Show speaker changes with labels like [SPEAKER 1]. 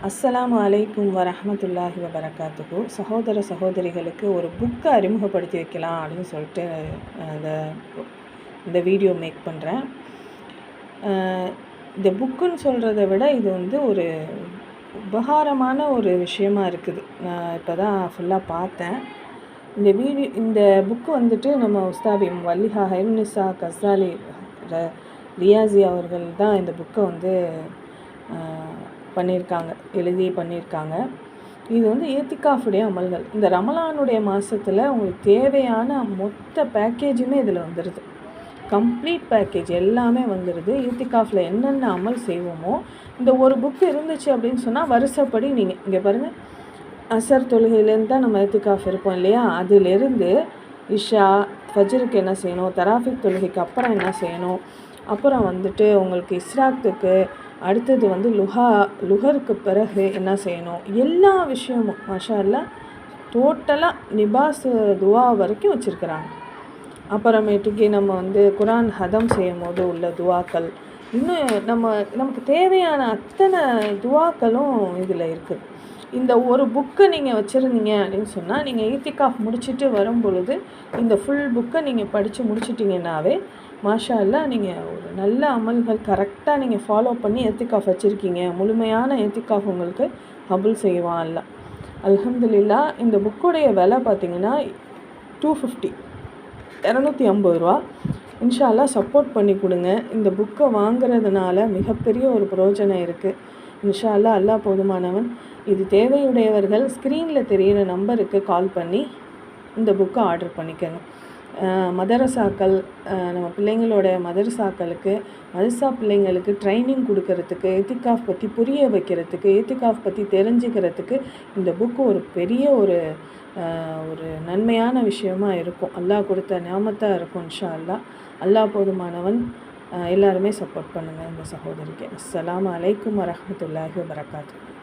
[SPEAKER 1] அஸ்ஸலாமு அலைக்கும் வரஹ்மத்துல்லாஹி வபரகாத்துஹு. சகோதர சகோதரிகளுக்கு ஒரு புக்கை அறிமுகப்படுத்தி வைக்கலாம் அப்படின்னு சொல்லிட்டு அந்த இந்த வீடியோ மேக் பண்ணுறேன். இந்த புக்குன்னு சொல்கிறத விட இது வந்து ஒரு உபகாரமான ஒரு விஷயமா இருக்குது. நான் இப்போ தான் ஃபுல்லாக பார்த்தேன். இந்த புக்கு வந்துட்டு நம்ம உஸ்தாபி வல்லிஹா ஹைருநிசா கஸ்ஸாலி ரியாசி அவர்கள் தான் இந்த புக்கை வந்து எழுதி பண்ணியிருக்காங்க. இது வந்து ஏத்திகாஃபுடைய அமல்கள். இந்த ரமலானுடைய மாதத்தில் உங்களுக்கு தேவையான மொத்த பேக்கேஜுமே இதில் வந்துடுது. கம்ப்ளீட் பேக்கேஜ் எல்லாமே வந்துடுது. ஏத்திகாஃபில் என்னென்ன அமல் செய்வோமோ இந்த ஒரு புக்கு இருந்துச்சு அப்படின்னு சொன்னால் வருஷப்படி நீங்கள் இங்கே பாருங்கள், அசர் தொழுகையிலேருந்து தான் நம்ம ஏத்திகாஃப் இருப்போம் இல்லையா, அதிலிருந்து இஷா ஃபஜ்ருக்கு என்ன செய்யணும், தராஃபிக் தொழுகைக்கு அப்புறம் என்ன செய்யணும், அப்புறம் வந்துட்டு உங்களுக்கு இஸ்ராத்துக்கு அடுத்தது வந்து லுஹருக்கு பிறகு என்ன செய்யணும், எல்லா விஷயமும் மாஷா அல்லாஹ் டோட்டலாக நிபாஸ் துவா வரைக்கும் வச்சுருக்குறாங்க. அப்புறமேட்டுக்கு நம்ம வந்து குரான் ஹதம் செய்யும் போது உள்ள துவாக்கள், இன்னும் நமக்கு தேவையான அத்தனை துவாக்களும் இதில் இருக்குது. இந்த ஒரு புக்கை நீங்கள் வச்சுருந்தீங்க அப்படின்னு சொன்னால், நீங்கள் ஈத்திகாஃப் முடிச்சுட்டு வரும் பொழுது இந்த ஃபுல் புக்கை நீங்கள் படித்து முடிச்சிட்டிங்கன்னாவே மாஷா அல்லாஹ் நீங்கள் ஒரு நல்ல அமல்கள் கரெக்டாக நீங்கள் ஃபாலோ பண்ணி ஏத்திகாஃப் வச்சுருக்கீங்க. முழுமையான ஏத்திகாஃப் உங்களுக்கு கபூல் செய்வான் அல்லாஹ். அல்ஹம்துலில்லாஹ். இந்த புக்குடைய விலை பார்த்திங்கன்னா 250 250 ரூபா. இன்ஷா அல்லாஹ் சப்போர்ட் பண்ணி கொடுங்க. இந்த புக்கை வாங்குறதுனால மிகப்பெரிய ஒரு பிரயோஜனம் இருக்குது. இன்ஷா அல்லாஹ். அல்லாஹ் போதுமானவன். இது தேவையுடையவர்கள் ஸ்க்ரீனில் தெரிகிற நம்பருக்கு கால் பண்ணி இந்த புக்கை ஆர்டர் பண்ணிக்கோங்க. மதரசாக்கள், நம்ம பிள்ளைங்களோட மதரசாக்களுக்கு மதரசா பிள்ளைங்களுக்கு ட்ரைனிங் கொடுக்கறதுக்கு, ஏத்திகாஃப் பற்றி புரிய வைக்கிறதுக்கு, ஏத்திகாஃப் பற்றி தெரிஞ்சுக்கிறதுக்கு இந்த புக்கு ஒரு பெரிய ஒரு நன்மையான விஷயமா இருக்கும். அல்லாஹ் கொடுத்த நியாமத்தாக இருக்கும் இன்ஷா அல்லாஹ். அல்லாஹ் போதுமானவன். எல்லாருமே சப்போர்ட் பண்ணுங்கள் இந்த சகோதரிக்கு. அஸ்ஸலாமு அலைக்கும் வரஹ்மத்துல்லாஹி வபரகாத்துஹு.